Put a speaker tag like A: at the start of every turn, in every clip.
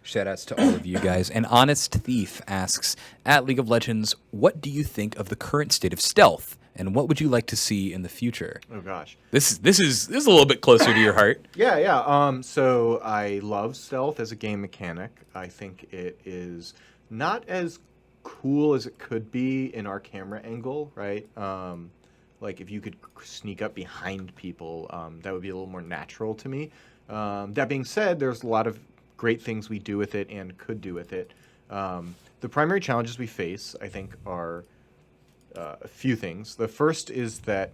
A: Shoutouts to all of you guys. An Honest Thief asks, at League of Legends, what do you think of the current state of stealth, and what would you like to see in the future?
B: Oh gosh,
A: this is a little bit closer to your heart.
B: yeah. So I love stealth as a game mechanic. I think it is not as cool as it could be in our camera angle, right? Like if you could sneak up behind people, that would be a little more natural to me. That being said, there's a lot of great things we do with it and could do with it. The primary challenges we face, I think, are a few things. The first is that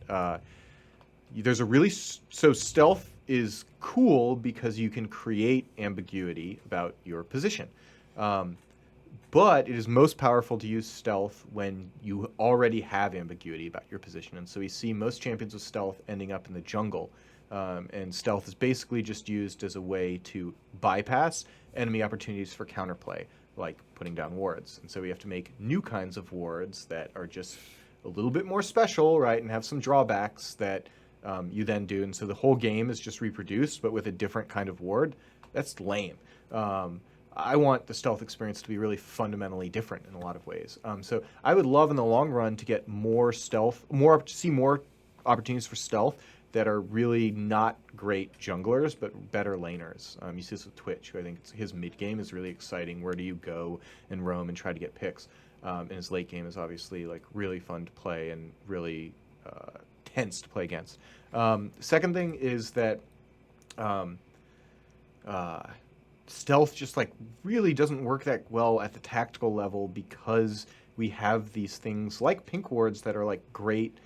B: there's a really so stealth is cool because you can create ambiguity about your position. But it is most powerful to use stealth when you already have ambiguity about your position. And so we see most champions with stealth ending up in the jungle. And stealth is basically just used as a way to bypass enemy opportunities for counterplay, like putting down wards. And so we have to make new kinds of wards that are just a little bit more special, right, and have some drawbacks that you then do. And so the whole game is just reproduced, but with a different kind of ward. That's lame. I want the stealth experience to be really fundamentally different in a lot of ways. So I would love in the long run to get more stealth, see more opportunities for stealth that are really not great junglers, but better laners. You see this with Twitch, who I think his mid game is really exciting. Where do you go and roam and try to get picks? And his late game is obviously like really fun to play and really tense to play against. Second thing is that stealth just like really doesn't work that well at the tactical level because we have these things like pink wards that are like great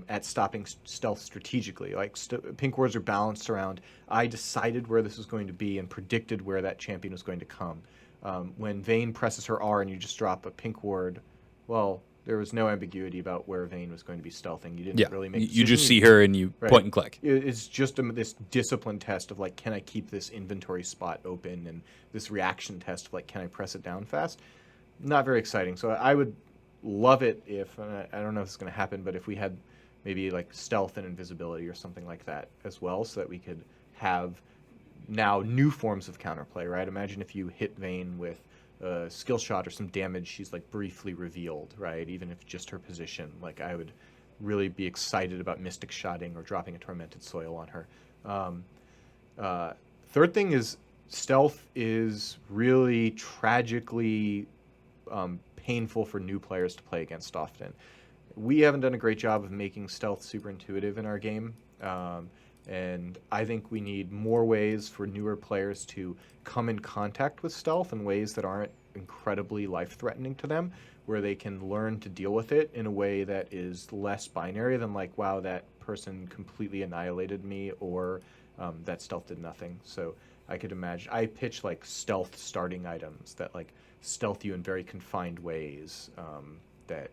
B: at stopping stealth strategically. Like pink wards are balanced around, I decided where this was going to be and predicted where that champion was going to come. When Vayne presses her R and you just drop a pink ward, well, there was no ambiguity about where Vayne was going to be stealthing. You didn't really make.
A: You just see her and you point and click.
B: It's just this discipline test of like, can I keep this inventory spot open, and this reaction test of like, can I press it down fast? Not very exciting. So I would love it if, I don't know if it's going to happen, but if we had maybe like stealth and invisibility or something like that as well, so that we could have now new forms of counterplay, right? Imagine if you hit Vayne with a skill shot or some damage, she's like briefly revealed, right? Even if just her position. Like I would really be excited about mystic shotting or dropping a tormented soil on her. Third thing is stealth is really tragically painful for new players to play against often. We haven't done a great job of making stealth super intuitive in our game. And I think we need more ways for newer players to come in contact with stealth in ways that aren't incredibly life-threatening to them, where they can learn to deal with it in a way that is less binary than like, wow, that person completely annihilated me, or that stealth did nothing. So I could imagine, I pitch like stealth starting items that like stealth you in very confined ways, that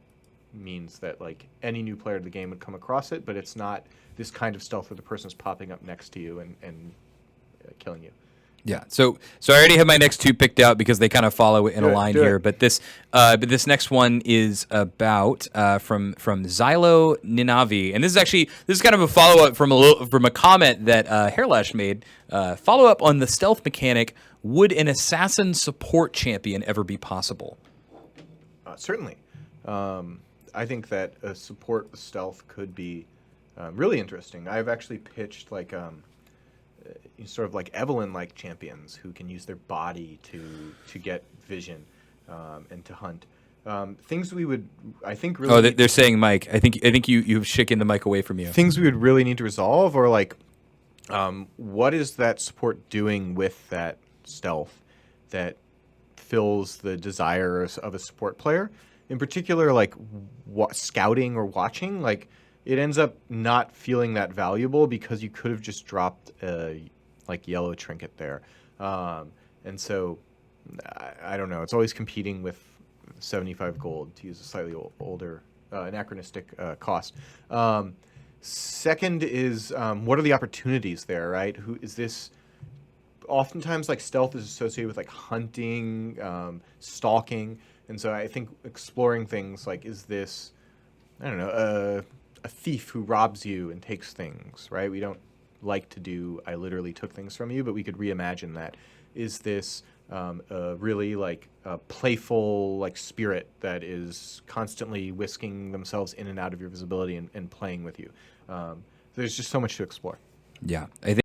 B: means that like any new player to the game would come across it, but it's not this kind of stealth where the person is popping up next to you and killing you.
A: Yeah, so I already have my next two picked out because they kind of follow in a line here. But this next one is about from Xylo Ninavi, and this is kind of a follow up from a comment that Hairlash made. Follow up on the stealth mechanic. Would an assassin support champion ever be possible?
B: Certainly. I think that a support with stealth could be really interesting. I've actually pitched like sort of like Evelyn-like champions who can use their body to get vision and to hunt. Things we would, I think, really.
A: Oh, they're saying, Mike. I think you've shaken the mic away from you.
B: Things we would really need to resolve, or like, what is that support doing with that stealth that fills the desires of a support player? In particular, like scouting or watching, like it ends up not feeling that valuable because you could have just dropped a like yellow trinket there. And so I don't know. It's always competing with 75 gold to use a slightly older anachronistic cost. Second is what are the opportunities there, right? Who is this? Oftentimes, like stealth is associated with like hunting, stalking. And so I think exploring things like, is this, I don't know, a thief who robs you and takes things, right? We don't like to do, I literally took things from you, but we could reimagine that. Is this a really like playful like spirit that is constantly whisking themselves in and out of your visibility and playing with you. There's just so much to explore.
A: Yeah, I think